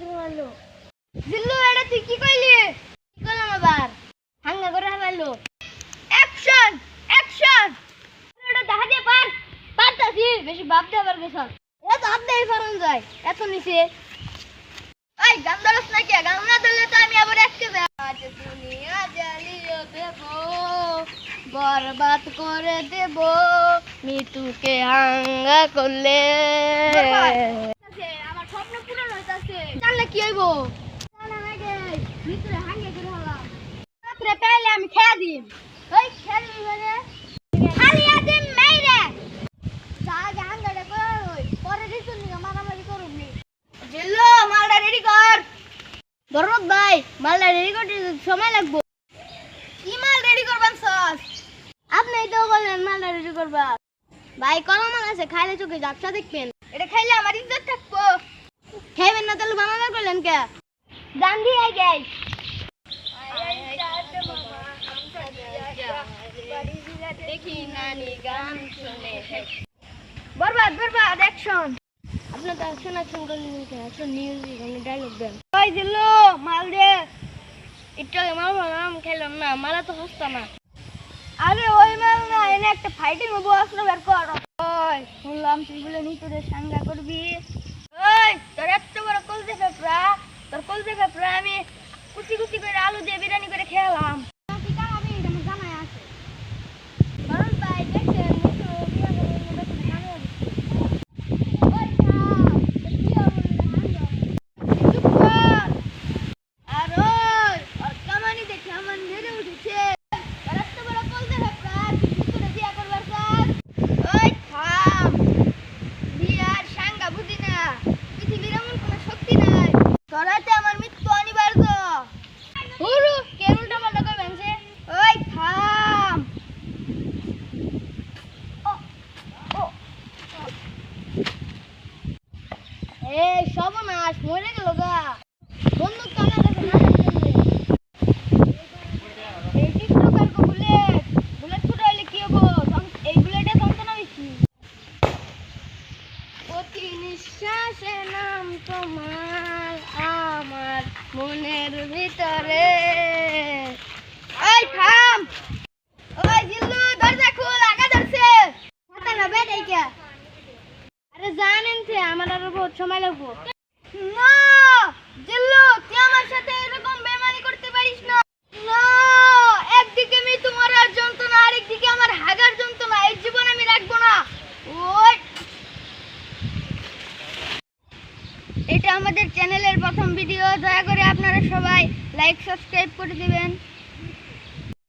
করে মারলো। জিল্লু এটা তুই কি কইলি? কি করলাম আবার? হাঙ্গা করে মারলো। Action action. এটা দেখা দিয়ে পারতাছি বেশি ভাব দিয়ে আবার গেছ। এ তো হাত দিয়ে পারন যায়। এত নিচে। এই গান ধরছ না কি? গান না ধরলে তো আমি আবার আজকে আজ দুনিয়া জ্বালিয়ে দেব, বরবাদ করে দেব মৃত্যুকে হাঙ্গা করলে। আমার স্বপ্ন পূরণ হইতাছে। জানলে কি হইব? ভিতরে হাঙ্গা করে হলাম। রাত্রে পেলে আমি খেয়া দিম। ওই খেয়া দিবি মানে খালি আদিম মেরে যা গান ধরে কই পরে দিছুন নি মারামারি করুম নি। জিল্লু মালটা রেডি কর। দরদ ভাই মালটা রেডি করতে সময় লাগবে। কি মাল রেডি করবেন স্যার? আপনি তো বললেন মালটা রেডি করবা। ভাই কলা মাল আছে খাইলে চোখে ঝাপসা দেখবেন। এটা খাইলে আমার ইজ্জত থাকবো। খাইবেন না তাহলে বানানা করলেন কে? জান দি আই গাই। দেখি নানি গান শুনে বরবাদ বরবাদ অ্যাকশন। আপনি তো অ্যাকশন অ্যাকশন করলেন কে? অ্যাকশন মিউজিক আমি ডায়লগ দেন। ওই জিল্লু মাল দে। একটু মাল বানাম খেলাম না, মালা তো হস্তা না। আরে ওই মাল না, এনে একটা ফাইটিং হবো আসলে বের কর। ওই শুনলাম তুই বলে নিতুরে সাঙ্গা করবি। ওই তোর এত বড় কলজে পেপরা, তোর কলজে পেপরা আমি কুচি কুচি করে আলু দিয়ে বিরিয়ানি করে খেলাম। কি কামাবি এটা আমার জানাই আছে। বরং ভাই দেখছেন নিতু বিয়া করে নিবে তো জানো। ওই না কি হবে না চুপ কর। আর ওই আর কামানি দেখে আমার মেরে উঠেছে। তোর এত বড় কলজে পেপরা তুই নিতুরে বিয়া করবার চাস? ওই থাম। বিয়ার সাঙ্গা বুঝি না, পৃথিবীর এমন কোনো শক্তি নাই তোরাতে আমার মৃত্যু অনিবার্য। হুরু কে উল্টা পাল্টা করবেন সে? ওই থাম। ও ও এই সর্বনাশ মরে গেল গা। বন্দুক তো আমার কাছে না থাকলে এই টিকটকার কো বুলেট বুলেট ফুটাইলে কি হবো? এই বুলেটে যন্ত্রণা বেশি। প্রতি নিঃশ্বাসে নাম তোমার আমার মনের ভিতরে। ওই থাম। ওই জিল্লু দরজা খুল, আগা ধরছে। হাতে না বেদ এই কে? আরে জানেন তে আমার আরো বহুত সময় লাগবে। না জিল্লু তুই আমার সাথে এরকম বেমানি করতে পারিস না। না একদিকে আমি তোমার আর যন্ত্রণা, আরেকদিকে আমার হাগার যন্ত্রণা, এই জীবন আমি রাখবো না। ওই এটা আমাদের চ্যানেলের প্রথম ভিডিও। দয়া করে আপনারা সবাই লাইক সাবস্ক্রাইব করে দিবেন।